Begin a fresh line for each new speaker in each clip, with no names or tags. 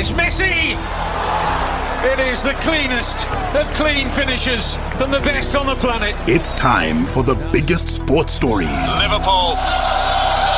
It's Messi! It is the cleanest of clean finishes from the best on the planet.
It's time for the biggest sports stories.
Liverpool,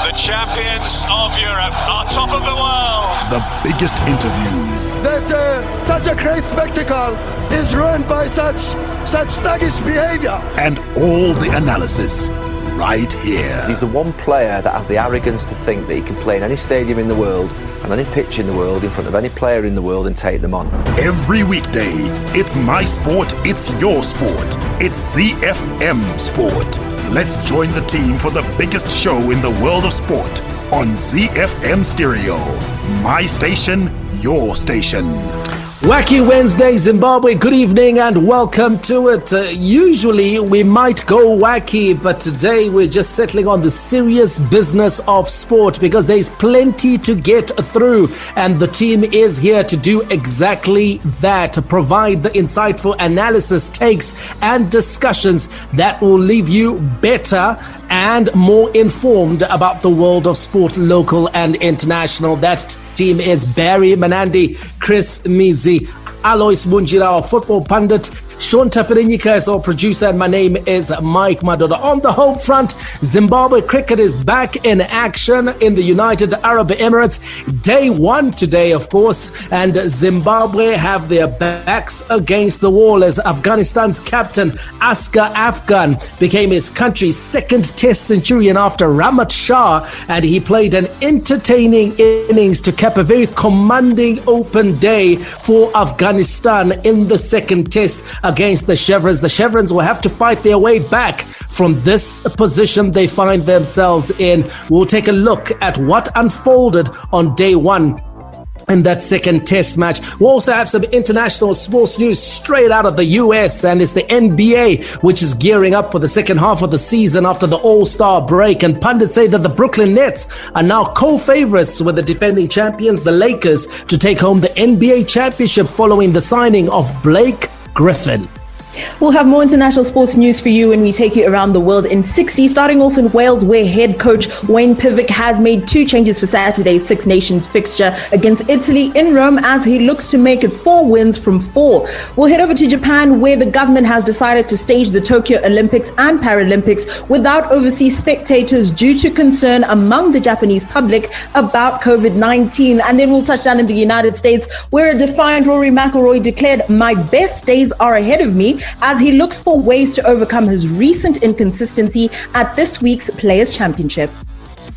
the champions of Europe, on top of the world.
The biggest interviews.
That such a great spectacle is ruined by such thuggish behavior.
And all the analysis right here.
He's the one player that has the arrogance to think that he can play in any stadium in the world and any pitch in the world in front of any player in the world and take them on.
Every weekday, it's my sport, it's your sport. It's ZiFM Sport. Let's join the team for the biggest show in the world of sport on ZiFM Stereo. My station, your station.
Wacky Wednesday, Zimbabwe, good evening and welcome to it. Usually we might go wacky, but today we're just settling on the serious business of sport because there's plenty to get through and the team is here to do exactly that, to provide the insightful analysis, takes and discussions that will leave you better and more informed about the world of sport, local and international. That team is Barry Manandi, Chris Mizi, Alois Munjira, our football pundit, Sean Tafirinika is our producer, and my name is Mike Madoda. On the home front, Zimbabwe cricket is back in action in the United Arab Emirates. Day one today, of course, and Zimbabwe have their backs against the wall as Afghanistan's captain, Asghar Afghan, became his country's second test centurion after Ramat Shah, and he played an entertaining innings to cap a very commanding open day for Afghanistan in the second test against the Chevrons. The Chevrons will have to fight their way back from this position they find themselves in. We'll take a look at what unfolded on day one in that second test match. We'll also have some international sports news straight out of the US, and it's the NBA, which is gearing up for the second half of the season after the All-Star break. And pundits say that the Brooklyn Nets are now co-favorites with the defending champions, the Lakers, to take home the NBA championship following the signing of Blake Griffin.
We'll have more international sports news for you when we take you around the world in 60, starting off in Wales, where head coach Wayne Pivac has made two changes for Saturday's Six Nations fixture against Italy in Rome as he looks to make it 4 wins from 4. We'll head over to Japan, where the government has decided to stage the Tokyo Olympics and Paralympics without overseas spectators due to concern among the Japanese public about COVID-19. And then we'll touch down in the United States, where a defiant Rory McIlroy declared, "My best days are ahead of me," as he looks for ways to overcome his recent inconsistency at this week's Players' Championship.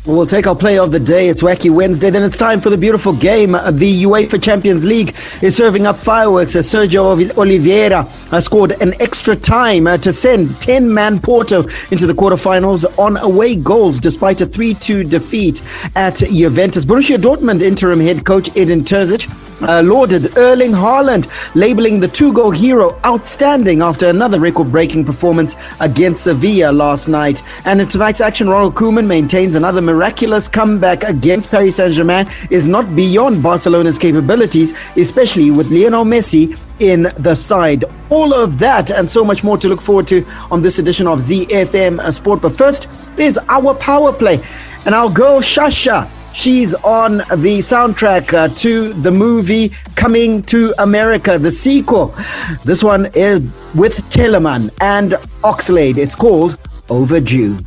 We'll take our play of the day. It's Wacky Wednesday. Then it's time for the beautiful game. The UEFA Champions League is serving up fireworks as Sergio Oliveira scored an extra time to send 10-man Porto into the quarterfinals on away goals despite a 3-2 defeat at Juventus. Borussia Dortmund interim head coach Edin Terzic lauded Erling Haaland, labeling the 2-goal hero outstanding after another record-breaking performance against Sevilla last night. And in tonight's action, Ronald Koeman maintains another miraculous comeback against Paris Saint-Germain is not beyond Barcelona's capabilities, especially with Lionel Messi in the side. All of that and so much more to look forward to on this edition of ZiFM Sport. But first, there's our power play. And our girl Shasha, she's on the soundtrack to the movie Coming to America, the sequel. This one is with Telemann and Oxlade. It's called Overdue.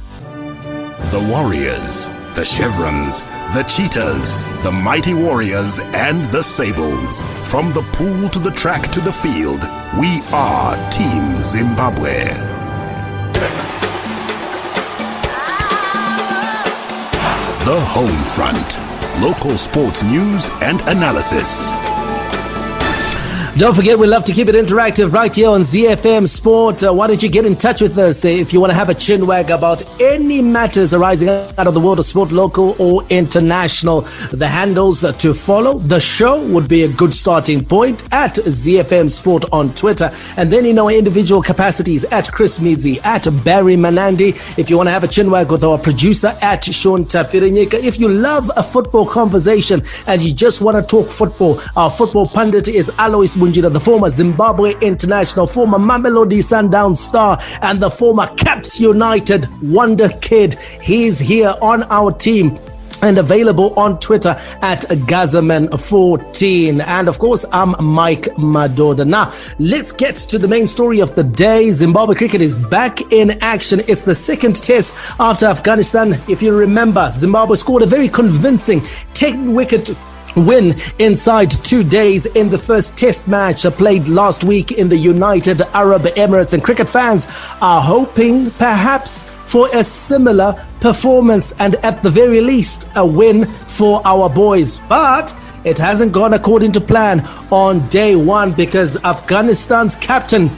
The Warriors, the Chevrons, the Cheetahs, the Mighty Warriors, and the Sables. From the pool to the track to the field, we are Team Zimbabwe. The Home Front. Local sports news and analysis.
Don't forget, we love to keep it interactive right here on ZiFM Sport. Why don't you get in touch with us if you want to have a chinwag about any matters arising out of the world of sport, local or international. The handles to follow the show would be a good starting point at ZiFM Sport on Twitter. And then in our individual capacities at Chris Mizi, at Barry Manandi. If you want to have a chinwag with our producer at Sean Tafirinika. If you love a football conversation and you just want to talk football, our football pundit is Alois Munjira, the former Zimbabwe international, former Mamelodi Sundowns star, and the former Caps United wonder kid. He's here on our team and available on Twitter at Gazaman14. And of course, I'm Mike Madoda. Now, let's get to the main story of the day. Zimbabwe cricket is back in action. It's the second test after Afghanistan. If you remember, Zimbabwe scored a very convincing 10-wicket win inside 2 days in the first test match played last week in the United Arab Emirates. And cricket fans are hoping perhaps for a similar performance and at the very least a win for our boys. But it hasn't gone according to plan on day one because Afghanistan's captain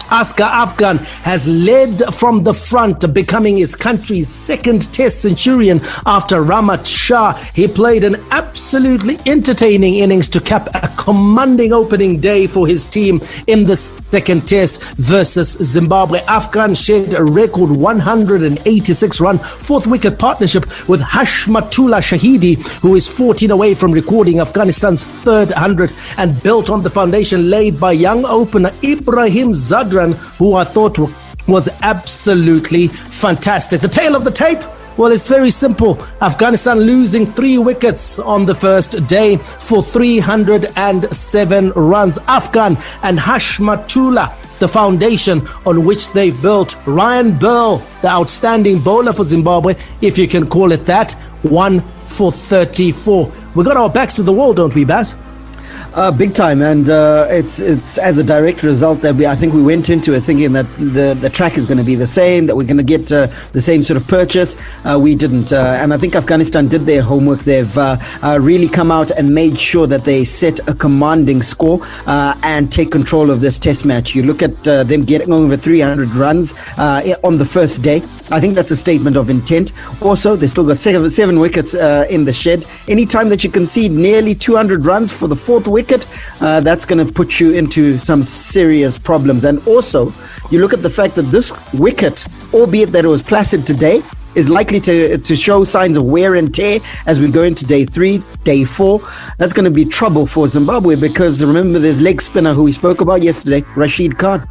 Askar Afghan has led from the front, becoming his country's second test centurion after Ramat Shah. He played an absolutely entertaining innings to cap a commanding opening day for his team in the second test versus Zimbabwe. Afghan shared a record 186-run fourth wicket partnership with Hashmatullah Shahidi, who is 14 away from recording Afghanistan's third 100, and built on the foundation laid by young opener Ibrahim Zadran, who I thought was absolutely fantastic. The tale of the tape? Well, it's very simple. Afghanistan losing 3 wickets on the first day for 307 runs. Afghan and Hashmatullah, the foundation on which they built. Ryan Burl, the outstanding bowler for Zimbabwe, if you can call it that, 1 for 34. We got our backs to the wall, don't we, Baz?
Big time, and it's as a direct result that I think we went into it thinking that the track is going to be the same, that we're going to get the same sort of purchase. We didn't, and I think Afghanistan did their homework. They've really come out and made sure that they set a commanding score and take control of this test match. You look at them getting over 300 runs on the first day. I think that's a statement of intent. Also, they still got seven wickets in the shed. Anytime that you concede nearly 200 runs for the fourth wicket, that's going to put you into some serious problems. And also, you look at the fact that this wicket, albeit that it was placid today, is likely to show signs of wear and tear as we go into day 3, day 4. That's going to be trouble for Zimbabwe because remember, there's leg spinner who we spoke about yesterday, Rashid Khan.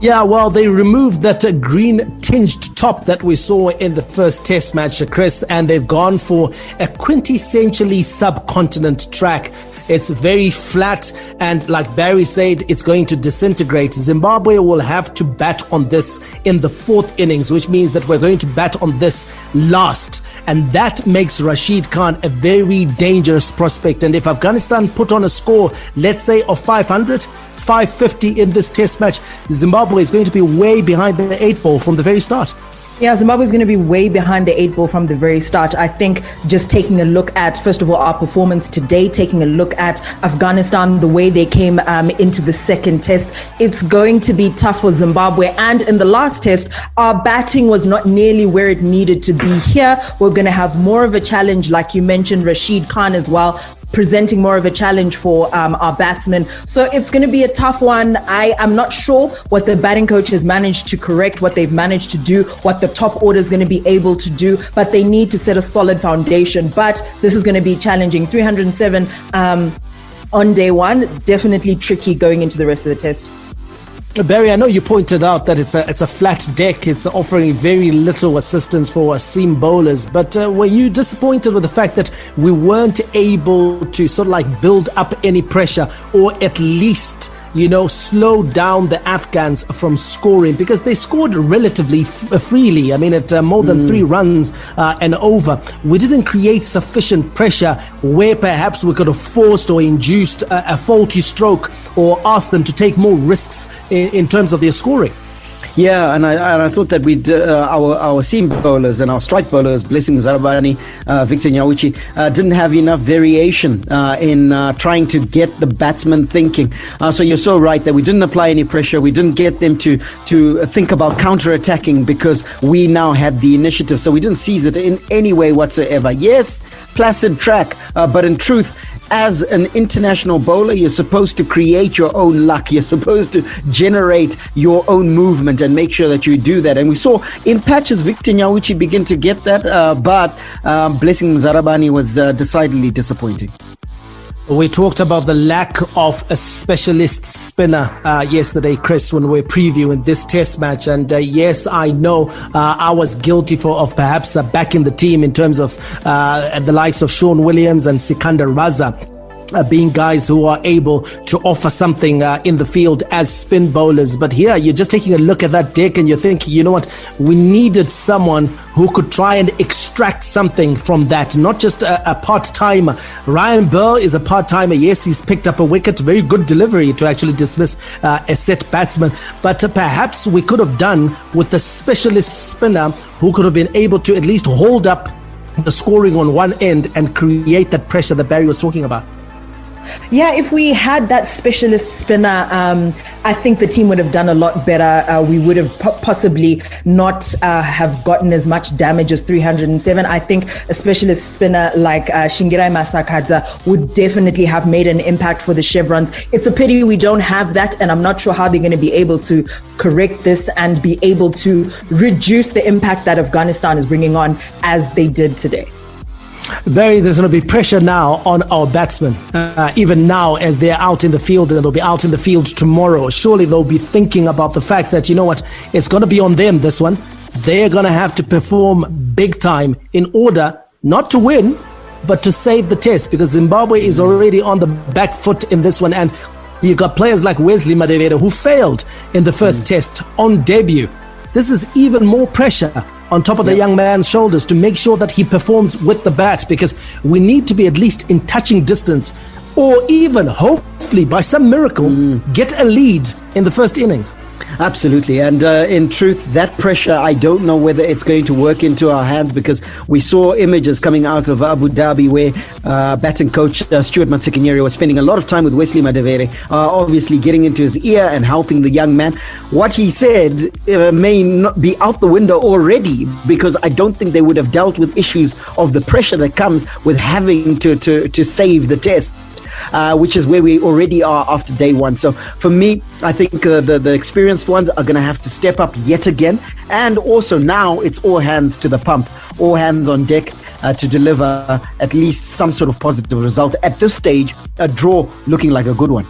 Yeah, well, they removed that green tinged top that we saw in the first test match, Chris, and they've gone for a quintessentially subcontinent track. It's very flat, and like Barry said, it's going to disintegrate. Zimbabwe will have to bat on this in the fourth innings, which means that we're going to bat on this last. And that makes Rashid Khan a very dangerous prospect. And if Afghanistan put on a score, let's say of 500, 550 in this test match, Zimbabwe is going to be way behind the 8 ball from the very start.
Yeah, Zimbabwe is going to be way behind the 8 ball from the very start. I think just taking a look at, first of all, our performance today, taking a look at Afghanistan, the way they came into the second test, it's going to be tough for Zimbabwe. And in the last test, our batting was not nearly where it needed to be. Here, we're going to have more of a challenge, like you mentioned, Rashid Khan as well, presenting more of a challenge for our batsmen. So it's going to be a tough one. I'm not sure what the batting coach has managed to correct, what they've managed to do, what the top order is going to be able to do, but they need to set a solid foundation. But this is going to be challenging. 307 on day one, definitely tricky going into the rest of the test.
Barry, I know you pointed out that it's a flat deck. It's offering very little assistance for seam bowlers. But were you disappointed with the fact that we weren't able to sort of like build up any pressure, or at least, you know, slow down the Afghans from scoring? Because they scored relatively freely. I mean, at more than 3 runs and over. We didn't create sufficient pressure where perhaps we could have forced or induced a faulty stroke or asked them to take more risks in terms of their scoring.
Yeah, and I thought that we'd our seam bowlers and our strike bowlers, Blessing Zarabani, Victor Nyauchi, didn't have enough variation in trying to get the batsmen thinking. So you're so right that we didn't apply any pressure. We didn't get them to think about counter-attacking because we now had the initiative. So we didn't seize it in any way whatsoever. Yes, placid track, but in truth, as an international bowler, you're supposed to create your own luck. You're supposed to generate your own movement and make sure that you do that. And we saw in patches Victor Nyauchi begin to get that, but Blessing Zarabani was decidedly disappointing.
We talked about the lack of a specialist spinner yesterday, Chris, when we were previewing this test match. And yes, I know I was guilty of perhaps backing the team in terms of the likes of Sean Williams and Sikandar Raza. Being guys who are able to offer something in the field as spin bowlers. But here you're just taking a look at that deck and you're thinking, you know what, we needed someone who could try and extract something from that, not just a part-timer. Ryan Burr is a part-timer. Yes, he's picked up a wicket, very good delivery to actually dismiss a set batsman. But perhaps we could have done with a specialist spinner who could have been able to at least hold up the scoring on one end and create that pressure that Barry was talking about.
Yeah, if we had that specialist spinner, I think the team would have done a lot better. We would have possibly not have gotten as much damage as 307. I think a specialist spinner like Shingirai Masakadza would definitely have made an impact for the chevrons. It's a pity we don't have that, and I'm not sure how they're going to be able to correct this and be able to reduce the impact that Afghanistan is bringing on as they did today.
Barry, there's going to be pressure now on our batsmen, even now as they're out in the field, and they'll be out in the field tomorrow. Surely they'll be thinking about the fact that, you know what, it's going to be on them, this one. They're going to have to perform big time in order not to win, but to save the test, because Zimbabwe is already on the back foot in this one. And you've got players like Wesley Madevere who failed in the first test on debut. This is even more pressure on top of the young man's shoulders to make sure that he performs with the bat, because we need to be at least in touching distance, or even hopefully by some miracle get a lead in the first innings.
Absolutely. And in truth, that pressure, I don't know whether it's going to work into our hands, because we saw images coming out of Abu Dhabi where batting coach Stuart Matsikinyeri was spending a lot of time with Wesley Madevere, obviously getting into his ear and helping the young man. What he said may not be out the window already, because I don't think they would have dealt with issues of the pressure that comes with having to save the test. Which is where we already are after day one. So for me, I think the experienced ones are going to have to step up yet again. And also now it's all hands to the pump, all hands on deck to deliver at least some sort of positive result. At this stage, a draw looking like a good one.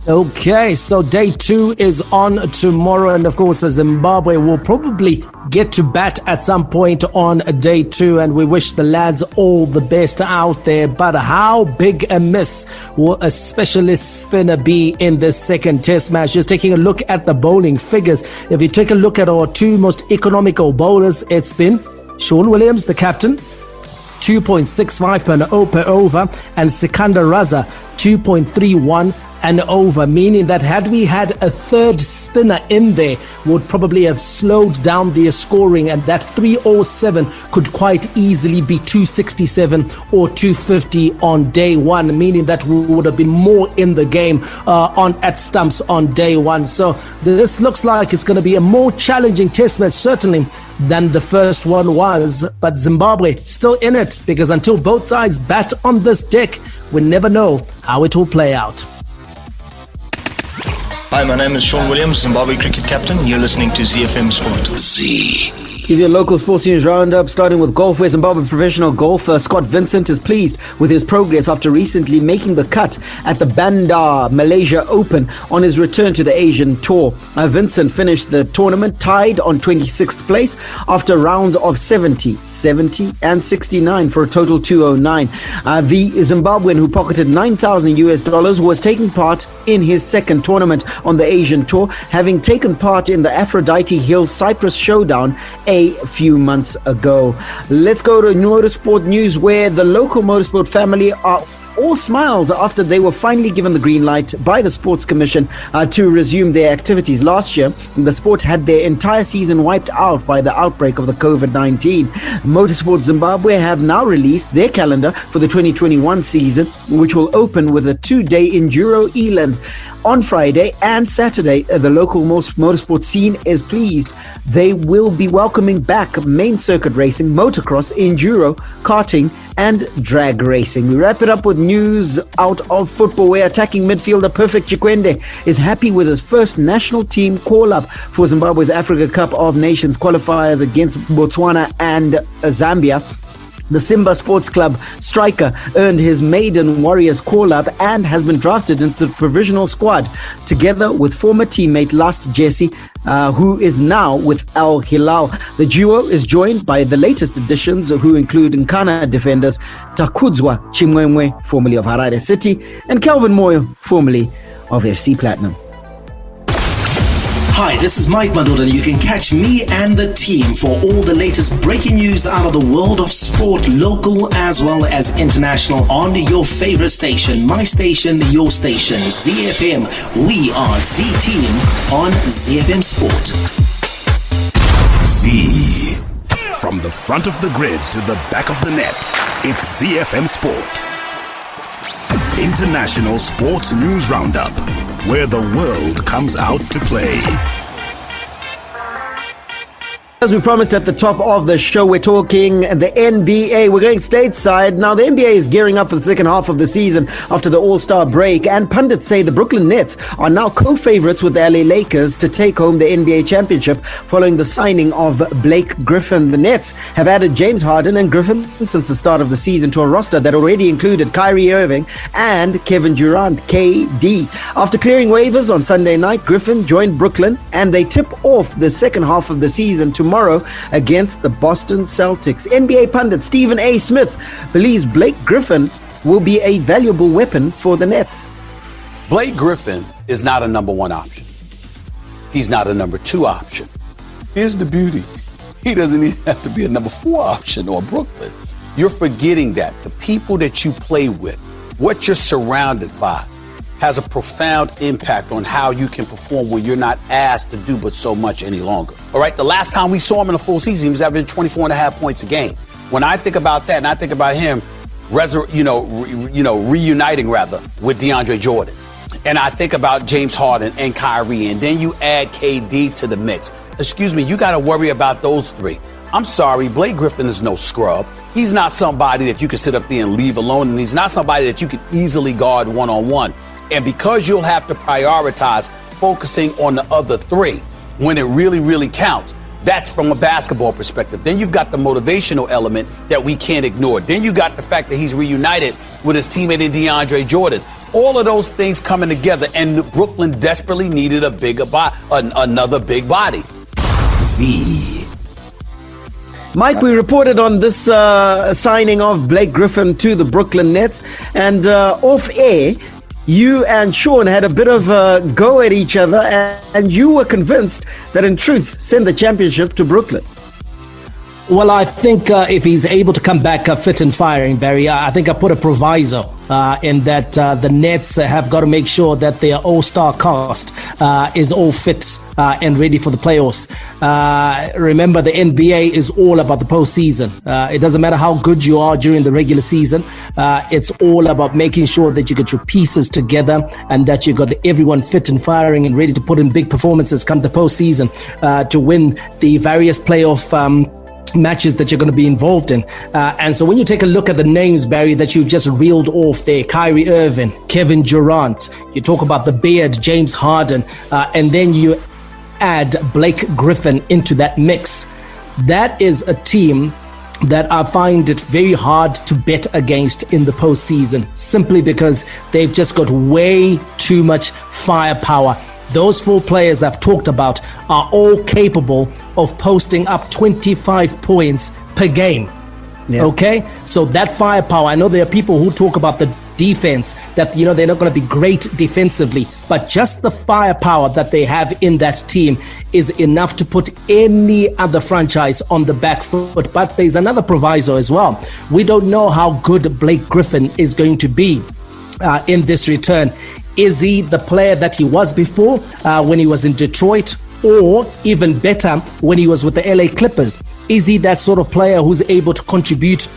Okay, so day 2 is on tomorrow, and of course Zimbabwe will probably get to bat at some point on day 2, and we wish the lads all the best out there. But how big a miss will a specialist spinner be in this second test match? Just taking a look at the bowling figures, if you take a look at our two most economical bowlers, it's been Sean Williams, the captain, 2.65 per over, and Sikandar Raza, 2.31 and over, meaning that had we had a third spinner in there, would probably have slowed down their scoring, and that 307 could quite easily be 267 or 250 on day one, meaning that we would have been more in the game at stumps on day one. So this looks like it's going to be a more challenging test match, certainly, than the first one was. But Zimbabwe still in it, because until both sides bat on this deck, we never know how it will play out.
Hi, my name is Sean Williams, Zimbabwe cricket captain. You're listening to ZiFM Sport.
Give you a local sports news roundup, starting with golf, where Zimbabwe professional golfer Scott Vincent is pleased with his progress after recently making the cut at the Bandar Malaysia Open on his return to the Asian Tour. Vincent finished the tournament tied on 26th place after rounds of 70, 70 and 69 for a total 209. The Zimbabwean, who pocketed $9,000 was taking part in his second tournament on the Asian Tour, having taken part in the Aphrodite Hills Cyprus Showdown a few months ago. Let's go to motorsport news, where the local motorsport family are all smiles after they were finally given the green light by the Sports Commission to resume their activities. Last year, the sport had their entire season wiped out by the outbreak of the COVID-19. Motorsport Zimbabwe have now released their calendar for the 2021 season, which will open with a 2-day enduro eland on Friday and Saturday. The local motorsport scene is pleased. They will be welcoming back main circuit racing, motocross, enduro, karting and drag racing. We wrap it up with news out of football, where attacking midfielder Perfect Chikwende is happy with his first national team call-up for Zimbabwe's Africa Cup of Nations qualifiers against Botswana and Zambia. The Simba Sports Club striker earned his maiden Warriors call-up and has been drafted into the provisional squad, together with former teammate Last Jesse, who is now with Al Hilal. The duo is joined by the latest additions, who include Nkana defenders Takudzwa Chimwemwe, formerly of Harare City, and Kelvin Moyo, formerly of FC Platinum.
Hi, this is Mike Madoda, and you can catch me and the team for all the latest breaking news out of the world of sport, local as well as international, on your favorite station, my station, your station, ZiFM. We are Z-Team on ZiFM Sport.
Z. From the front of the grid to the back of the net, it's ZiFM Sport. International Sports News Roundup, where the world comes out to play.
As we promised at the top of the show, we're talking the NBA. We're going stateside. Now, the NBA is gearing up for the second half of the season after the All-Star break, and pundits say the Brooklyn Nets are now co-favorites with the LA Lakers to take home the NBA championship following the signing of Blake Griffin. The Nets have added James Harden and Griffin since the start of the season to a roster that already included Kyrie Irving and Kevin Durant, KD. After clearing waivers on Sunday night, Griffin joined Brooklyn, and they tip off the second half of the season tomorrow against the Boston Celtics. NBA pundit Stephen A. Smith believes Blake Griffin will be a valuable weapon for the Nets.
Blake Griffin is not a number one option. He's not a number two option. Here's the beauty. He doesn't even have to be a number four option or Brooklyn. You're forgetting that the people that you play with, what you're surrounded by, has a profound impact on how you can perform when you're not asked to do but so much any longer. All right, the last time we saw him in a full season, he was averaging 24 and a half points a game. When I think about that, and I think about him, reuniting with DeAndre Jordan, and I think about James Harden and Kyrie, and then you add KD to the mix. Excuse me, you got to worry about those three. I'm sorry, Blake Griffin is no scrub. He's not somebody that you can sit up there and leave alone, and he's not somebody that you can easily guard one-on-one. And because you'll have to prioritize focusing on the other three when it really, really counts, that's from a basketball perspective. Then you've got the motivational element that we can't ignore. Then you got the fact that he's reunited with his teammate in DeAndre Jordan. All of those things coming together, and Brooklyn desperately needed another big body.
Z.
Mike, we reported on this signing of Blake Griffin to the Brooklyn Nets, and off air, you and Sean had a bit of a go at each other, and you were convinced that in truth send the championship to Brooklyn.
Well, I think if he's able to come back fit and firing, Barry, I think I put a proviso in that the Nets have got to make sure that their all-star cast is all fit and ready for the playoffs. Remember, the NBA is all about the postseason. It doesn't matter how good you are during the regular season. It's all about making sure that you get your pieces together and that you got everyone fit and firing and ready to put in big performances come the postseason to win the various playoff matches that you're going to be involved in. And so when you take a look at the names, Barry, that you've just reeled off there, Kyrie Irving, Kevin Durant, you talk about the beard, James Harden, and then you add Blake Griffin into that mix. That is a team that I find it very hard to bet against in the postseason, simply because they've just got way too much firepower. Those four players I've talked about are all capable of posting up 25 points per game. Yeah. Okay? So that firepower, I know there are people who talk about the defense, that, they're not going to be great defensively, but just the firepower that they have in that team is enough to put any other franchise on the back foot. But there's another proviso as well. We don't know how good Blake Griffin is going to be in this return. Is he the player that he was before when he was in Detroit, or even better when he was with the LA Clippers? Is he that sort of player who's able to contribute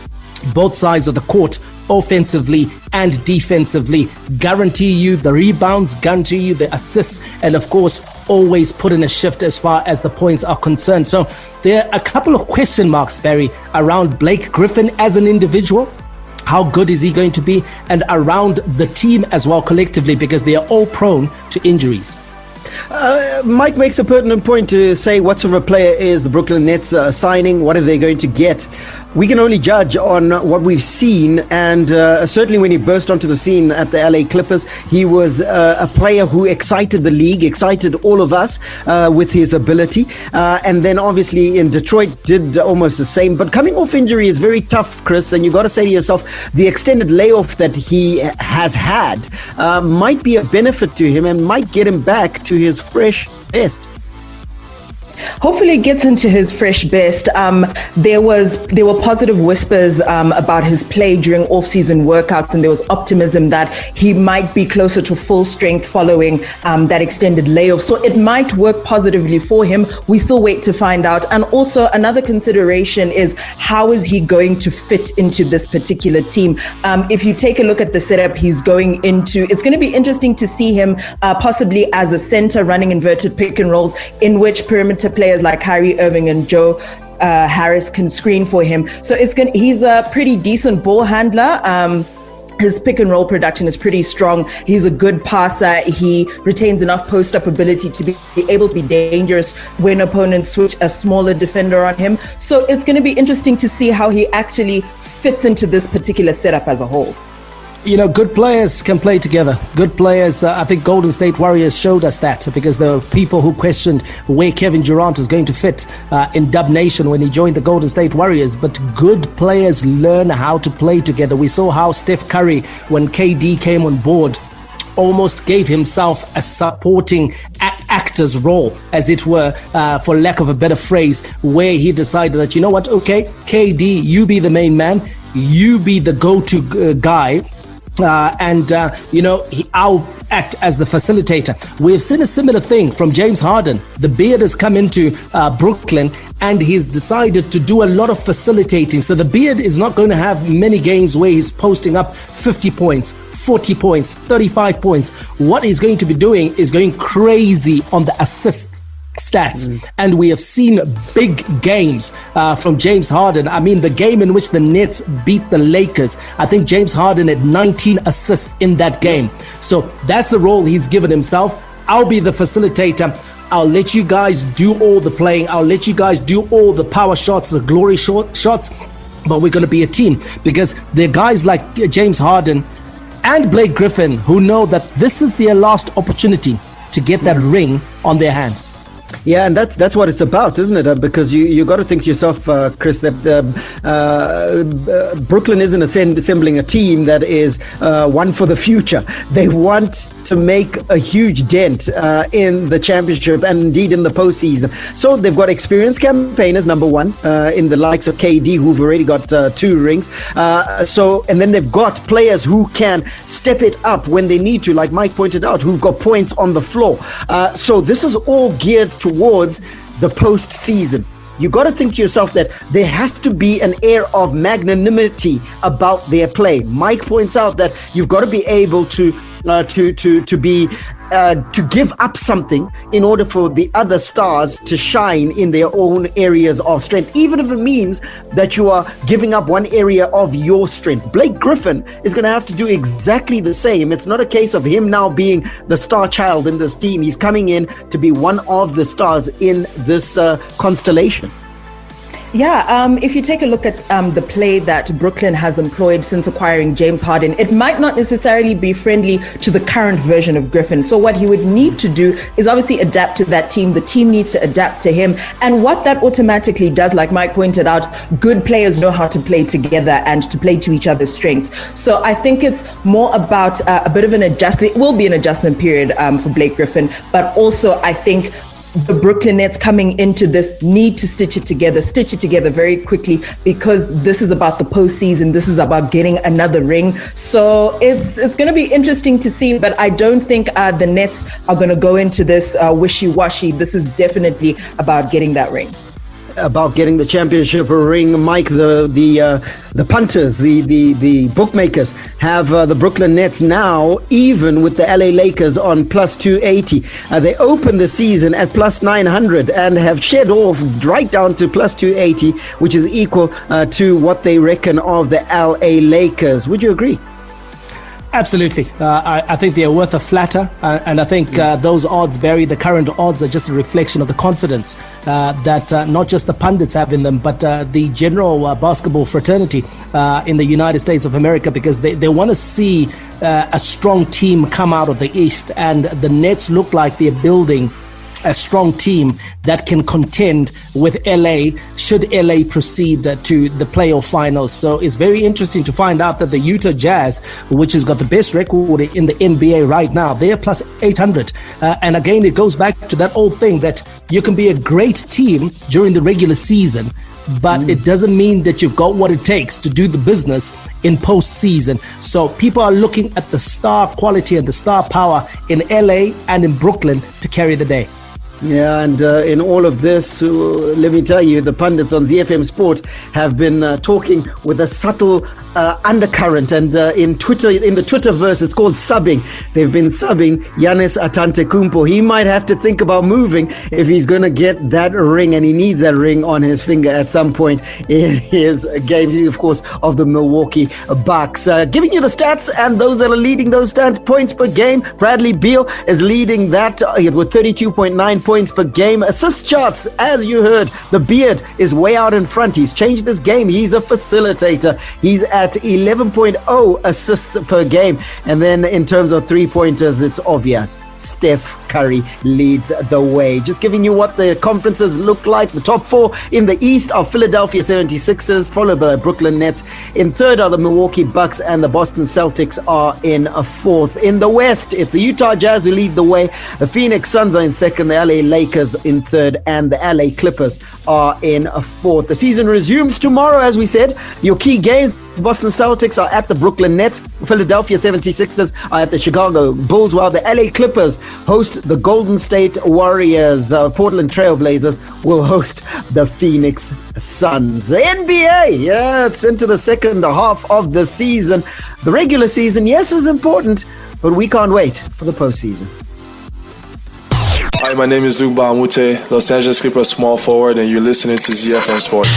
both sides of the court, offensively and defensively, guarantee you the rebounds, guarantee you the assists, and of course always put in a shift as far as the points are concerned? So there are a couple of question marks, Barry, around Blake Griffin as an individual. How good is he going to be? And around the team as well collectively, because they are all prone to injuries.
Mike makes a pertinent point to say what sort of a player is the Brooklyn Nets signing, what are they going to get. we can only judge on what we've seen, and certainly when he burst onto the scene at the LA Clippers, he was a player who excited the league, excited all of us with his ability, and then obviously in Detroit did almost the same. But coming off injury is very tough, Chris, and you got to say to yourself, the extended layoff that he has had might be a benefit to him and might get him back to his fresh best.
Hopefully gets into his fresh best. There were positive whispers about his play during off-season workouts, and there was optimism that he might be closer to full strength following that extended layoff. So it might work positively for him. We still wait to find out. And also another consideration is, how is he going to fit into this particular team? If you take a look at the setup he's going into, it's going to be interesting to see him possibly as a center running inverted pick and rolls, in which perimeter players like Kyrie Irving and Joe Harris can screen for him. So he's a pretty decent ball handler. His pick and roll production is pretty strong. He's a good passer. He retains enough post-up ability to be able to be dangerous when opponents switch a smaller defender on him. So it's going to be interesting to see how he actually fits into this particular setup as a whole.
You know, good players can play together. Good players, I think Golden State Warriors showed us that, because there were people who questioned where Kevin Durant is going to fit in Dub Nation when he joined the Golden State Warriors. But good players learn how to play together. We saw how Steph Curry, when KD came on board, almost gave himself a supporting actor's role, as it were, for lack of a better phrase, where he decided that, you know what, okay, KD, you be the main man, you be the go-to guy, I'll act as the facilitator. We've seen a similar thing from James Harden. The Beard has come into Brooklyn, and he's decided to do a lot of facilitating. So the Beard is not going to have many games where he's posting up 50 points, 40 points, 35 points. What he's going to be doing is going crazy on the assist stats. And we have seen big games from James Harden. I mean, the game in which the Nets beat the Lakers, I think James Harden had 19 assists in that game. So that's the role he's given himself. I'll be the facilitator. I'll let you guys do all the playing. I'll let you guys do all the power shots, the glory shots. But we're going to be a team, because there are guys like James Harden and Blake Griffin who know that this is their last opportunity to get that ring on their hand.
Yeah, and that's what it's about, isn't it? Because you got to think to yourself, Chris, that Brooklyn isn't assembling a team that is one for the future. They want to make a huge dent in the championship and indeed in the postseason. So they've got experienced campaigners, number one, in the likes of KD, who've already got 2 rings. And then they've got players who can step it up when they need to, like Mike pointed out, who've got points on the floor. So this is all geared towards the postseason. You got to think to yourself that there has to be an air of magnanimity about their play. Mike points out that you've got to be able to give up something in order for the other stars to shine in their own areas of strength, even if it means that you are giving up one area of your strength. Blake Griffin is going to have to do exactly the same. It's not a case of him now being the star child in this team. He's coming in to be one of the stars in this constellation.
Yeah, if you take a look at the play that Brooklyn has employed since acquiring James Harden, it might not necessarily be friendly to the current version of Griffin. So what he would need to do is obviously adapt to that team. The team needs to adapt to him. And what that automatically does, like Mike pointed out, good players know how to play together and to play to each other's strengths. So I think it's more about a bit of an adjustment. It will be an adjustment period for Blake Griffin, but also I think the Brooklyn Nets coming into this need to stitch it together very quickly, because this is about the postseason. This is about getting another ring. So it's going to be interesting to see, but I don't think the Nets are going to go into this wishy-washy. This is definitely about getting that ring.
About getting the championship ring, Mike, the punters, the bookmakers have the Brooklyn Nets now even with the LA Lakers on plus 280. They opened the season at plus 900 and have shed off right down to plus 280, which is equal to what they reckon of the LA Lakers. Would you agree?
Absolutely. I think they're worth a flatter. And I think those odds, Barry, the current odds are just a reflection of the confidence that not just the pundits have in them, but the general basketball fraternity in the United States of America, because they want to see a strong team come out of the East. And the Nets look like they're building a strong team that can contend with LA should LA proceed to the playoff finals. So it's very interesting to find out that the Utah Jazz, which has got the best record in the NBA right now, they're plus 800. And again, it goes back to that old thing that you can be a great team during the regular season, but it doesn't mean that you've got what it takes to do the business in postseason. So people are looking at the star quality and the star power in LA and in Brooklyn to carry the day.
Yeah, and in all of this, let me tell you, the pundits on ZiFM Sport have been talking with a subtle undercurrent, and in the Twitterverse, it's called subbing. They've been subbing Giannis Antetokounmpo. He might have to think about moving if he's going to get that ring, and he needs that ring on his finger at some point in his games. He's, of course, of the Milwaukee Bucks. Giving you the stats and those that are leading those stats, points per game. Bradley Beal is leading that with 32.9 points per game. Assist charts, as you heard, the beard is way out in front. He's changed this game. He's a facilitator. He's at 11.0 assists per game. And then in terms of three-pointers, it's obvious. Steph Curry leads the way. Just giving you what the conferences look like. The top four in the East are Philadelphia 76ers, followed by Brooklyn Nets. In third are the Milwaukee Bucks, and the Boston Celtics are in fourth. In the West, it's the Utah Jazz who lead the way. The Phoenix Suns are in second, the LA Lakers in third, and the LA Clippers are in fourth. The season resumes tomorrow, as we said. Your key games: Boston Celtics are at the Brooklyn Nets. Philadelphia 76ers are at the Chicago Bulls, while the LA Clippers host the Golden State Warriors. Portland Trailblazers will host the Phoenix Suns. The NBA, yeah, it's into the second half of the season. The regular season, yes, is important, but we can't wait for the postseason.
Hi, my name is Zimbabwe and Afghanistan, Los Angeles Clippers small forward, and you're listening to ZiFM Sport.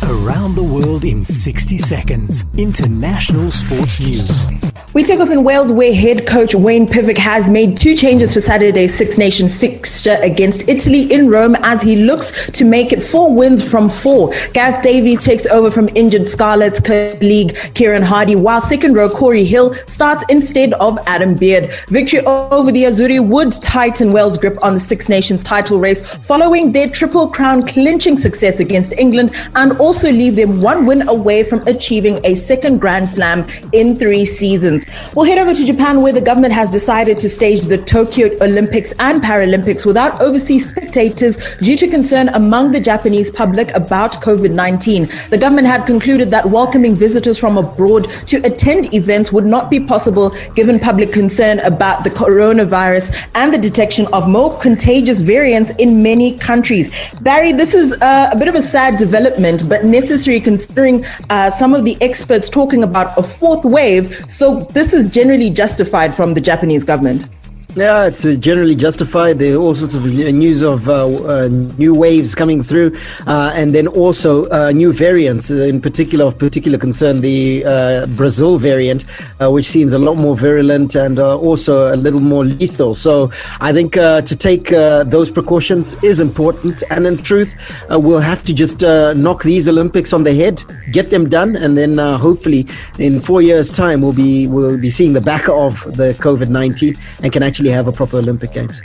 Around the world in 60 seconds. International sports news.
We take off in Wales, where head coach Wayne Pivac has made two changes for Saturday's Six Nation fixture against Italy in Rome, as he looks to make it 4 wins from 4. Gareth Davies takes over from injured Scarlets colleague Kieran Hardy, while second row Corey Hill starts instead of Adam Beard. Victory over the Azzurri would tighten Wales' grip on the Six Nations title race following their Triple Crown clinching success against England, and also leave them 1 win away from achieving a second Grand Slam in 3 seasons. We'll head over to Japan, where the government has decided to stage the Tokyo Olympics and Paralympics without overseas spectators due to concern among the Japanese public about COVID-19. The government had concluded that welcoming visitors from abroad to attend events would not be possible given public concern about the coronavirus and the detection of more contagious variants in many countries. Barry, this is a bit of a sad development, but necessary considering some of the experts talking about a 4th wave. So this is generally justified from the Japanese government.
Yeah, it's generally justified. There are all sorts of news of new waves coming through, and then also new variants, in particular of particular concern, the Brazil variant, which seems a lot more virulent and also a little more lethal. So I think to take those precautions is important, and in truth, we'll have to just knock these Olympics on the head, get them done, and then hopefully in 4 years' time we'll be seeing the back of the COVID-19 and can actually have a proper Olympic Games.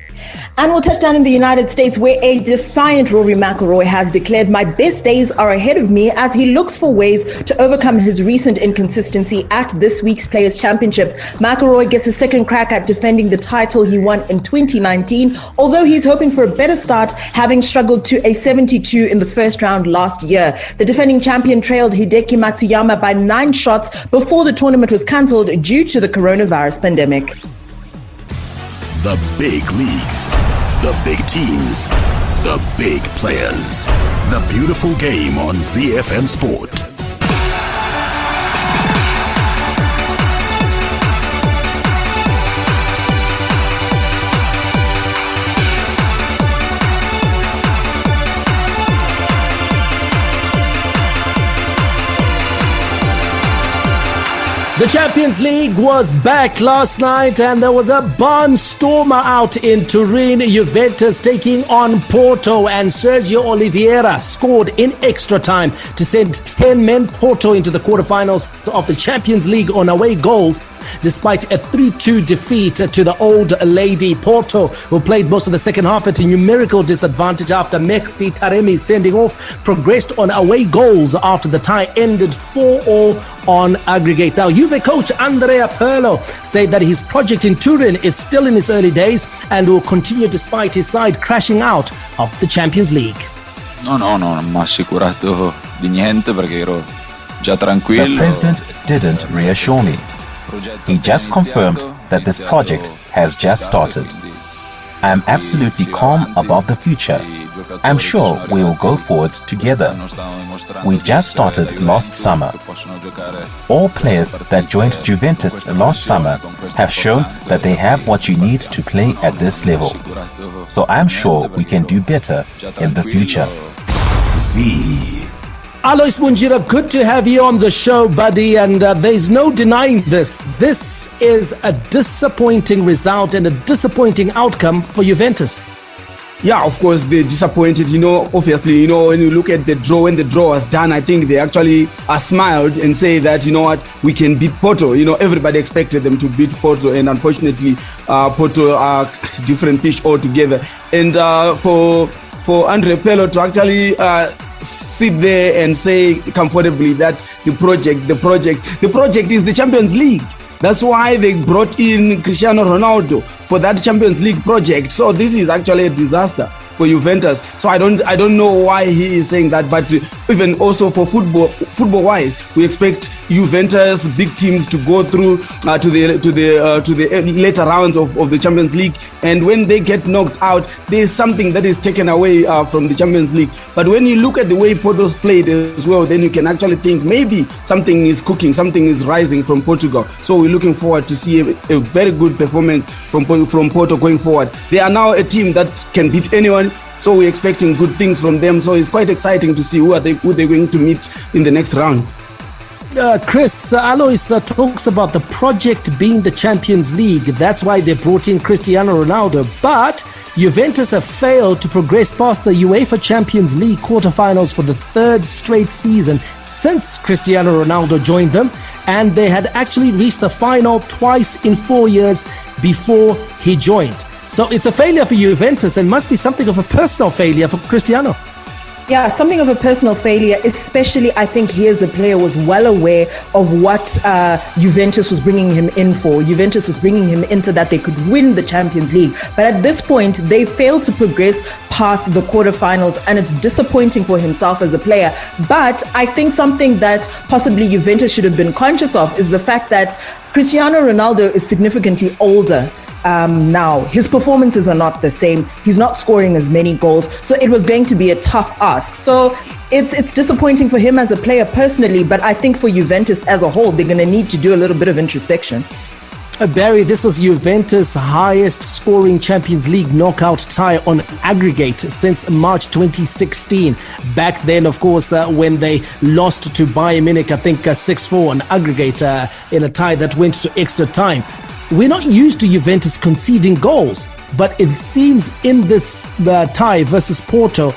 And we'll touch down in the United States, where a defiant Rory McIlroy has declared, "My best days are ahead of me," as he looks for ways to overcome his recent inconsistency at this week's Players' Championship. McIlroy gets a second crack at defending the title he won in 2019, although he's hoping for a better start, having struggled to a 72 in the first round last year. The defending champion trailed Hideki Matsuyama by 9 shots before the tournament was cancelled due to the coronavirus pandemic.
The big leagues, the big teams, the big players. The beautiful game on ZiFM Sport.
The Champions League was back last night and there was a barnstormer out in Turin. Juventus taking on Porto, and Sergio Oliveira scored in extra time to send 10 men Porto into the quarterfinals of the Champions League on away goals, despite a 3-2 defeat to the old lady. Porto, who played most of the second half at a numerical disadvantage after Mehdi Taremi's sending off, progressed on away goals after the tie ended 4-4 on aggregate. Now, Juve coach Andrea Pirlo said that his project in Turin is still in its early days and will continue despite his side crashing out of the Champions League.
No, non mi ha assicurato di niente perché ero già tranquillo.
The president didn't reassure me. He just confirmed that this project has just started. I am absolutely calm about the future. I'm sure we will go forward together. We just started last summer. All players that joined Juventus last summer have shown that they have what you need to play at this level. So I'm sure we can do better in the future.
Alois Munjira, good to have you on the show, buddy, and there's no denying this. This is a disappointing result and a disappointing outcome for Juventus.
Yeah, of course, they're disappointed. Obviously, when you look at the draw, when the draw was done, I think they actually smiled and say that, we can beat Porto. Everybody expected them to beat Porto, and unfortunately, Porto are different pitch altogether. And for Andrea Pirlo to actually sit there and say comfortably that the project is the Champions League. That's why they brought in Cristiano Ronaldo for that Champions League project. So this is actually a disaster for Juventus. So I don't know why he is saying that, but even also for football wise, we expect Juventus big teams to go through to the later rounds of the Champions League, and when they get knocked out, there is something that is taken away from the Champions League. But when you look at the way Porto's played as well, then you can actually think maybe something is cooking, something is rising from Portugal. So we're looking forward to see a very good performance from Porto going forward. They are now a team that can beat anyone. So we're expecting good things from them. So it's quite exciting to see who they're going to meet in the next round.
Chris, Alois talks about the project being the Champions League. That's why they brought in Cristiano Ronaldo. But Juventus have failed to progress past the UEFA Champions League quarterfinals for the third straight season since Cristiano Ronaldo joined them. And they had actually reached the final twice in 4 years before he joined. So it's a failure for Juventus and must be something of a personal failure for Cristiano.
Yeah, something of a personal failure, especially I think he as a player was well aware of what Juventus was bringing him in for. Juventus was bringing him into that they could win the Champions League. But at this point, they failed to progress past the quarterfinals, and it's disappointing for himself as a player. But I think something that possibly Juventus should have been conscious of is the fact that Cristiano Ronaldo is significantly older. Now his performances are not the same. He's not scoring as many goals, so it was going to be a tough ask. So it's disappointing for him as a player personally, but I think for Juventus as a whole, they're going to need to do a little bit of introspection.
Barry, this was Juventus' highest scoring Champions League knockout tie on aggregate since March 2016. Back then, of course, when they lost to Bayern Munich, I think 6-4 on aggregate in a tie that went to extra time. We're not used to Juventus conceding goals, but it seems in this tie versus Porto,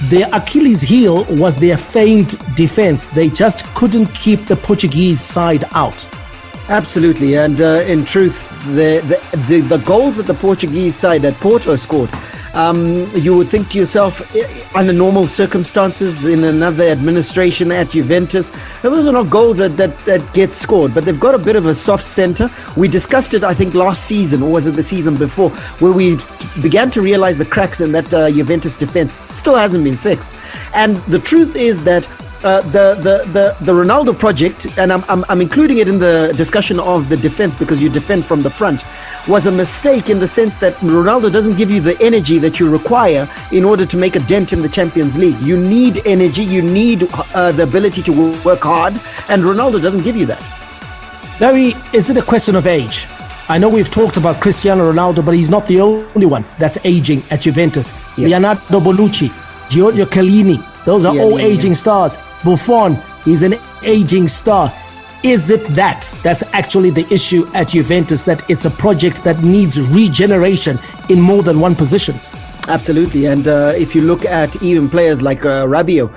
their Achilles heel was their famed defense. They just couldn't keep the Portuguese side out.
Absolutely, and in truth, the goals that the Portuguese side that Porto scored, you would think to yourself, under normal circumstances, in another administration at Juventus, those are not goals that get scored, but they've got a bit of a soft center. We discussed it, I think, last season, or was it the season before, where we began to realize the cracks in that Juventus defense still hasn't been fixed. And the truth is that the Ronaldo project, and I'm including it in the discussion of the defense because you defend from the front, was a mistake in the sense that Ronaldo doesn't give you the energy that you require in order to make a dent in the Champions League. You need energy, you need the ability to work hard, and Ronaldo doesn't give you that.
Barry, is it a question of age? I know we've talked about Cristiano Ronaldo, but he's not the only one that's aging at Juventus. Yeah. Leonardo Bonucci, Giorgio Chiellini, those are all aging stars. Buffon, he's an aging star. is it that's actually the issue at Juventus, that it's a project that needs regeneration in more than one position?
Absolutely, and if you look at even players like Rabiot,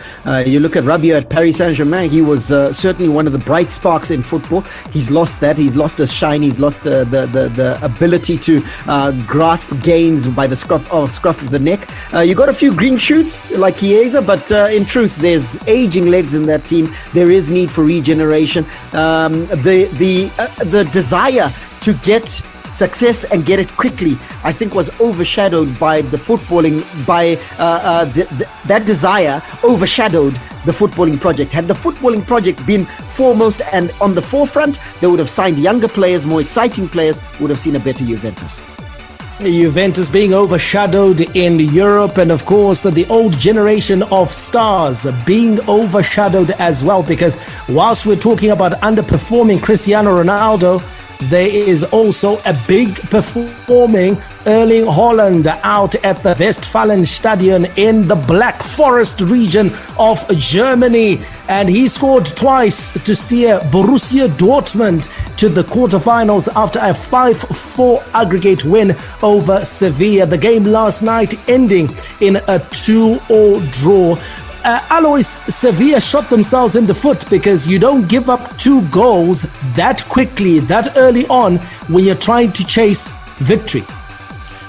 you look at Rabiot at Paris Saint-Germain, he was certainly one of the bright sparks in football. He's lost that. He's lost his shine. He's lost the ability to grasp gains by the scruff of the neck. You got a few green shoots like Chiesa, but in truth, there's aging legs in that team. There is need for regeneration. The desire to get success and get it quickly, I think, was overshadowed by the footballing, by that desire overshadowed the footballing project. Had the footballing project been foremost and on the forefront, they would have signed younger players, more exciting players, would have seen a better Juventus.
Juventus being overshadowed in Europe, and of course the old generation of stars being overshadowed as well, because whilst we're talking about underperforming Cristiano Ronaldo, there is also a big performing Erling Haaland out at the Westfalenstadion in the Black Forest region of Germany, and he scored twice to steer Borussia Dortmund to the quarterfinals after a 5-4 aggregate win over Sevilla. The game last night ending in a 2-2 draw. Alois, Sevilla shot themselves in the foot, because you don't give up 2 goals that quickly, that early on, when you're trying to chase victory.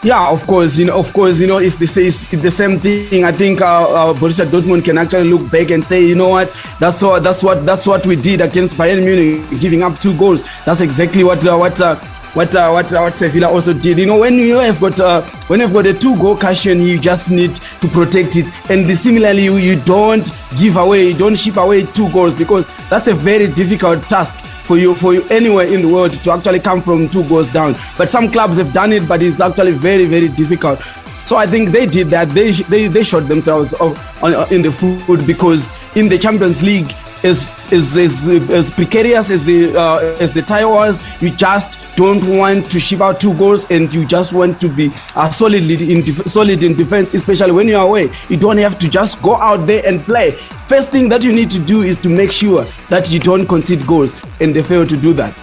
Yeah, of course, it's the same thing. I think Borussia Dortmund can actually look back and say, you know what, that's what we did against Bayern Munich, giving up 2 goals. That's exactly what Sevilla also did. When you've got a 2-goal cushion, you just need to protect it. And similarly, you don't ship away 2 goals, because that's a very difficult task for you anywhere in the world to actually come from 2 goals down. But some clubs have done it, but it's actually very, very difficult. So I think they did that. They shot themselves in the foot, because in the Champions League, as precarious as the tie was, you just don't want to ship out 2 goals, and you just want to be solid in defense, especially when you're away. You don't have to just go out there and play. First thing that you need to do is to make sure that you don't concede goals, and they fail to do that.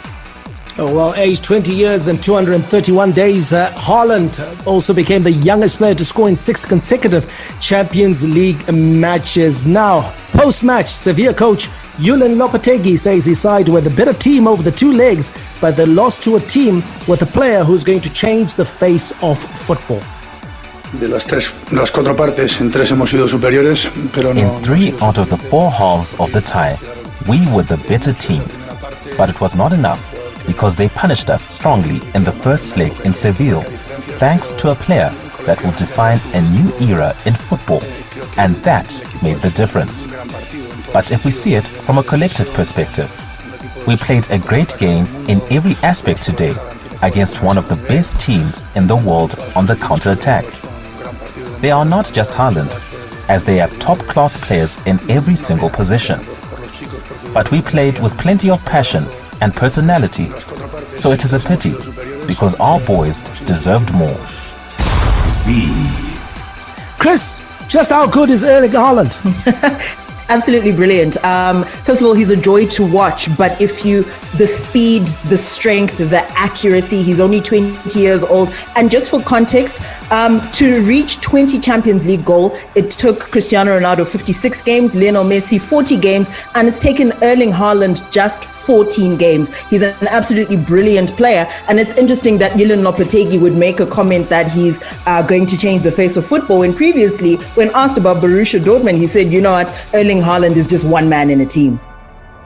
Oh, well, aged 20 years and 231 days, Haaland also became the youngest player to score in 6 consecutive Champions League matches. Now, post-match, Sevilla coach Julen Lopetegui says his side were the better team over the 2 legs, but they lost to a team with a player who's going to change the face of football.
De las 4 partes, en 3 hemos sido superiores, pero no.
In 3 out of the 4 halves of the tie, we were the better team. But it was not enough, because they punished us strongly in the first leg in Seville, thanks to a player that will define a new era in football, and that made the difference. But if we see it from a collective perspective, we played a great game in every aspect today against one of the best teams in the world on the counter-attack. They are not just Haaland, as they have top-class players in every single position. But we played with plenty of passion and personality, so it is a pity, because our boys deserved more.
Chris, just how good is Erling Haaland?
Absolutely brilliant. First of all, he's a joy to watch, but the speed, the strength, the accuracy, he's only 20 years old. And just for context, to reach 20 Champions League goal, it took Cristiano Ronaldo 56 games, Lionel Messi 40 games, and it's taken Erling Haaland just 14 games. He's an absolutely brilliant player, and it's interesting that Julen Lopetegui would make a comment that he's going to change the face of football, when previously, when asked about Borussia Dortmund, he said, you know what, Erling Haaland is just one man in a team.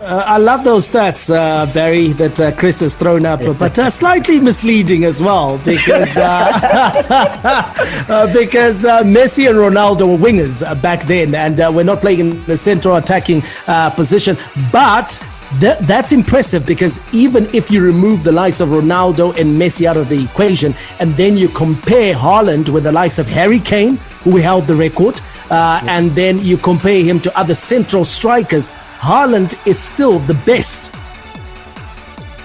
I love those stats, Barry, that Chris has thrown up, but slightly misleading as well, because Messi and Ronaldo were wingers back then, and we're not playing in the central attacking position. But that's impressive, because even if you remove the likes of Ronaldo and Messi out of the equation, and then you compare Haaland with the likes of Harry Kane, who held the record, and then you compare him to other central strikers, Haaland is still the best.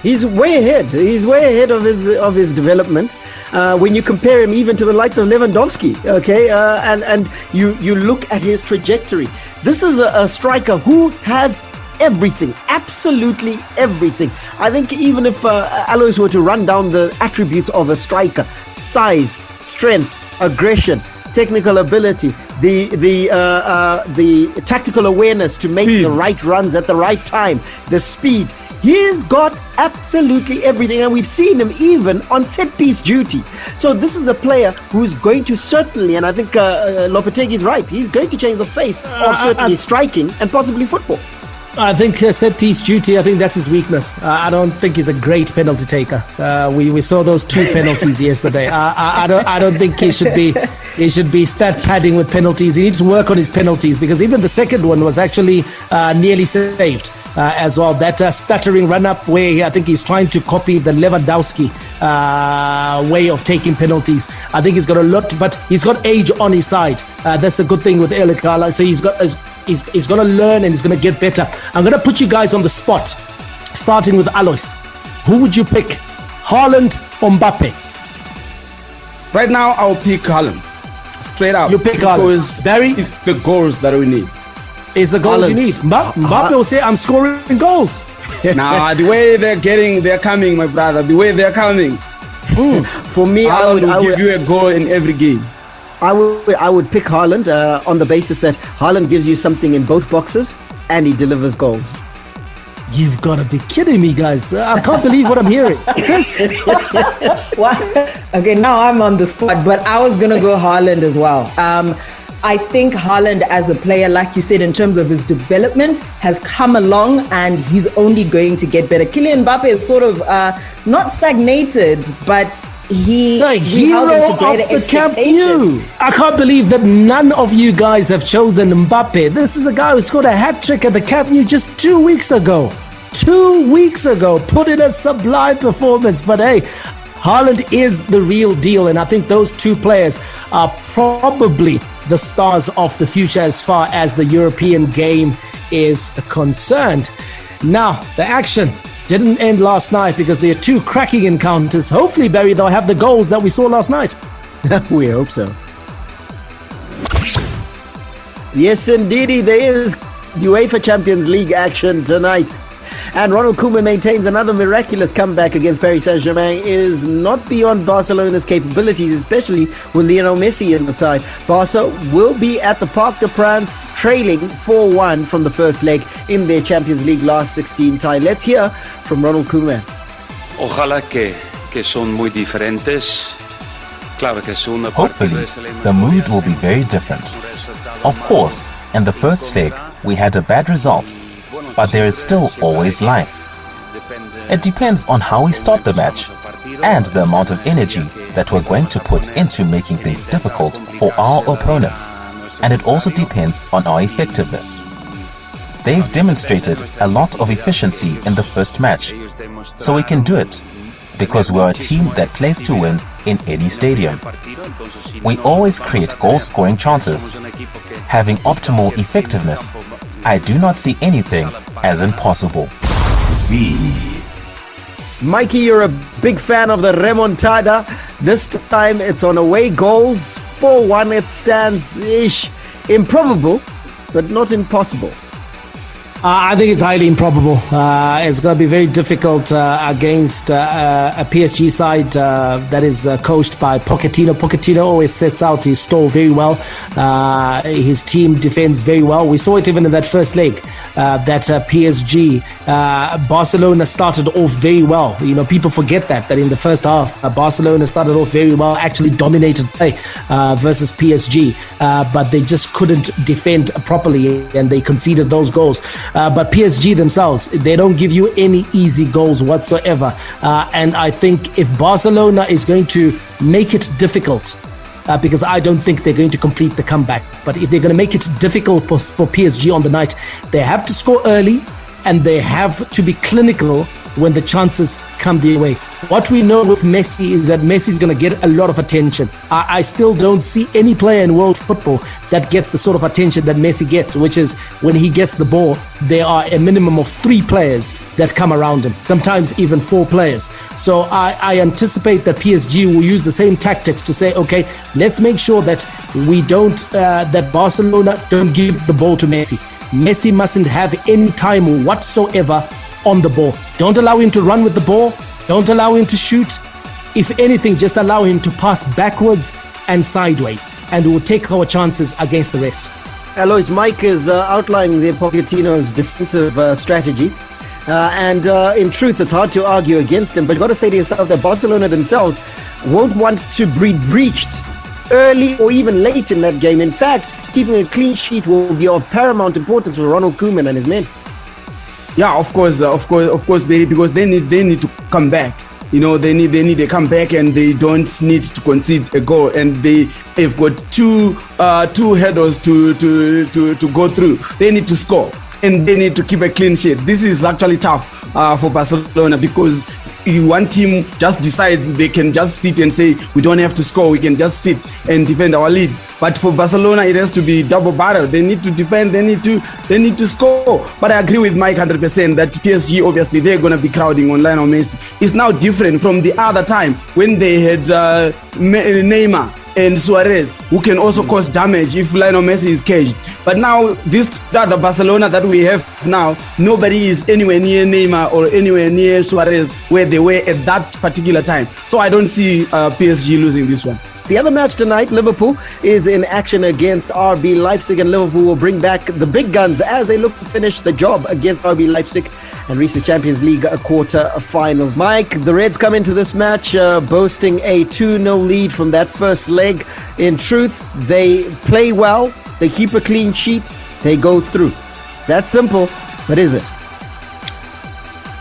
He's way ahead. He's way ahead of his development. When you compare him even to the likes of Lewandowski, okay, and you look at his trajectory. This is a striker who has everything, absolutely everything. I think even if Alois were to run down the attributes of a striker, size, strength, aggression, technical ability, the tactical awareness to make the right runs at the right time, the speed. He's got absolutely everything, and we've seen him even on set-piece duty. So this is a player who's going to certainly, and I think Lopetegui's right, he's going to change the face of certainly striking and possibly football.
I think set-piece duty, I think that's his weakness. I don't think he's a great penalty taker. We saw those 2 penalties yesterday. I don't think he should be stat padding with penalties. He needs to work on his penalties, because even the second one was actually nearly saved. As well, that stuttering run-up where I think he's trying to copy the Lewandowski way of taking penalties. I think he's got a lot, but he's got age on his side. That's a good thing with Elikala. So he's going to learn and he's going to get better. I'm going to put you guys on the spot, starting with Alois. Who would you pick, Haaland or Mbappe?
Right now, I'll pick Haaland. Straight up.
You pick Haaland. Barry?
It's the goals that we need.
Is the goals you need. Mbappe will say, I'm scoring goals.
Nah, the way they're coming, my brother. The way they're coming.
For me, I would
give you a goal in every game.
I would pick Haaland on the basis that Haaland gives you something in both boxes and he delivers goals.
You've got to be kidding me, guys. I can't believe what I'm hearing.
Okay, now I'm on the spot, but I was going to go Haaland as well. I think Haaland as a player, like you said, in terms of his development, has come along and he's only going to get better. Kylian Mbappe is sort of not stagnated, but he
hero of the Camp Nou. I can't believe that none of you guys have chosen Mbappe. This is a guy who scored a hat-trick at the Camp Nou just 2 weeks ago. 2 weeks ago. Put in a sublime performance. But hey, Haaland is the real deal. And I think those 2 players are probably the stars of the future as far as the European game is concerned. Now, the action didn't end last night because there are 2 cracking encounters. Hopefully, Barry, they'll have the goals that we saw last night.
We hope so. Yes, indeedy, there is UEFA Champions League action tonight. And Ronald Koeman maintains another miraculous comeback against Paris Saint-Germain is not beyond Barcelona's capabilities, especially with Lionel Messi in the side. Barca will be at the Parc des Princes trailing 4-1 from the first leg in their Champions League last 16 tie. Let's hear from Ronald Koeman.
Ojalá que son muy diferentes.
Hopefully, the mood will be very different. Of course, in the first leg, we had a bad result. But there is still always life. It depends on how we start the match and the amount of energy that we're going to put into making things difficult for our opponents. And it also depends on our effectiveness. They've demonstrated a lot of efficiency in the first match, so we can do it because we're a team that plays to win in any stadium. We always create goal-scoring chances. Having optimal effectiveness, I do not see anything as impossible.
Mikey, you're a big fan of the remontada. This time it's on away goals. 4-1 it stands-ish. Improbable, but not impossible.
I think it's highly improbable. It's going to be very difficult against a PSG side that is coached by Pochettino. Pochettino always sets out his stall very well. His team defends very well. We saw it even in that first leg. That PSG, Barcelona started off very well. You know, people forget that in the first half, Barcelona started off very well, actually dominated play versus PSG, but they just couldn't defend properly and they conceded those goals. But PSG themselves, they don't give you any easy goals whatsoever. And I think if Barcelona is going to make it difficult, because I don't think they're going to complete the comeback. But if they're going to make it difficult for PSG on the night, they have to score early and they have to be clinical when the chances come their way. What we know with Messi is that Messi is going to get a lot of attention. I still don't see any player in world football that gets the sort of attention that Messi gets, which is when he gets the ball, there are a minimum of 3 players that come around him, sometimes even 4 players. So I anticipate that PSG will use the same tactics to say, okay, let's make sure that we don't, that Barcelona don't give the ball to Messi. Messi mustn't have any time whatsoever on the ball. Don't allow him to run with the ball. Don't allow him to shoot. If anything, just allow him to pass backwards and sideways, and we'll take our chances against the rest.
Alois, Mike is outlining the Pochettino's defensive strategy. And in truth, it's hard to argue against him, but you've got to say to yourself that Barcelona themselves won't want to be breached early or even late in that game. In fact, keeping a clean sheet will be of paramount importance for Ronald Koeman and his men.
Yeah, of course, baby, because they need to come back. You know, they need to come back, and they don't need to concede a goal, and they've got two headers to go through. They need to score, and they need to keep a clean sheet. This is actually tough for Barcelona, because one team just decides they can just sit and say, we don't have to score, we can just sit and defend our lead. But for Barcelona, it has to be double barrel. They need to defend, they need to score. But I agree with Mike 100% that PSG, obviously, they're going to be crowding on Lionel Messi. It's now different from the other time when they had Neymar and Suarez, who can also cause damage if Lionel Messi is caged. But now, the Barcelona that we have now, nobody is anywhere near Neymar or anywhere near Suarez where they were at that particular time. So I don't see PSG losing this one.
The other match tonight, Liverpool is in action against RB Leipzig, and Liverpool will bring back the big guns as they look to finish the job against RB Leipzig and reach the Champions League quarter-finals. Mike, the Reds come into this match boasting a 2-0 lead from that first leg. In truth, they play well, they keep a clean sheet, they go through. That's simple, but is it?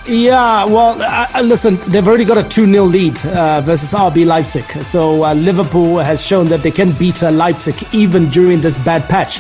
Yeah, well, listen, they've already got a 2-0 lead versus RB Leipzig. So Liverpool has shown that they can beat Leipzig even during this bad patch.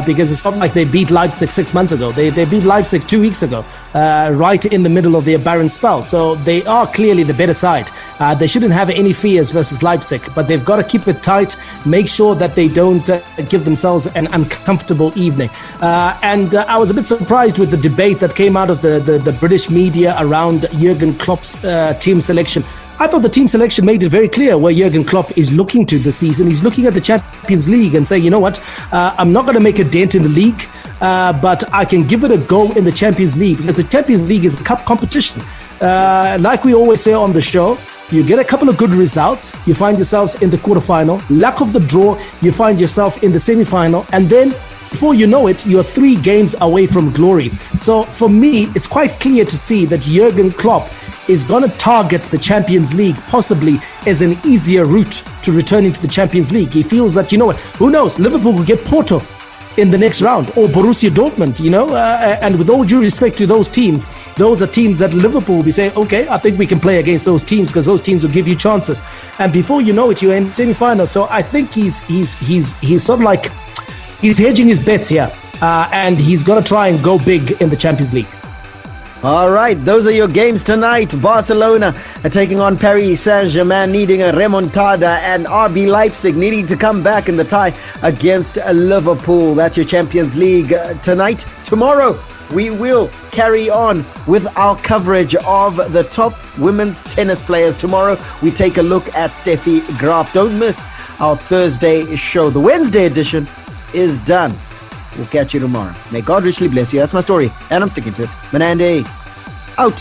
Because it's not like they beat Leipzig 6 months ago. They beat Leipzig 2 weeks ago, right in the middle of their barren spell. So they are clearly the better side. They shouldn't have any fears versus Leipzig, but they've got to keep it tight, make sure that they don't give themselves an uncomfortable evening. And I was a bit surprised with the debate that came out of the British media around Jurgen Klopp's team selection. I thought the team selection made it very clear where Jurgen Klopp is looking to this season. He's looking at the Champions League and saying, you know what, I'm not going to make a dent in the league, but I can give it a go in the Champions League, because the Champions League is a cup competition. Like we always say on the show, you get a couple of good results, you find yourselves in the quarterfinal. Luck of the draw, you find yourself in the semi-final, and then before you know it, you're 3 games away from glory. So for me, it's quite clear to see that Jurgen Klopp is going to target the Champions League possibly as an easier route to returning to the Champions League. He feels that, you know what, who knows, Liverpool will get Porto in the next round, or Borussia Dortmund, you know, and with all due respect to those teams, those are teams that Liverpool will be saying, okay, I think we can play against those teams, because those teams will give you chances. And before you know it, you're in semi-final. So I think he's sort of like, he's hedging his bets here, and he's going to try and go big in the Champions League.
All right, those are your games tonight. Barcelona taking on Paris Saint-Germain, needing a remontada, and RB Leipzig needing to come back in the tie against Liverpool. That's your Champions League tonight. Tomorrow, we will carry on with our coverage of the top women's tennis players. Tomorrow, we take a look at Steffi Graf. Don't miss our Thursday show. The Wednesday edition is done. We'll catch you tomorrow. May God richly bless you. That's my story, and I'm sticking to it. Menande, out.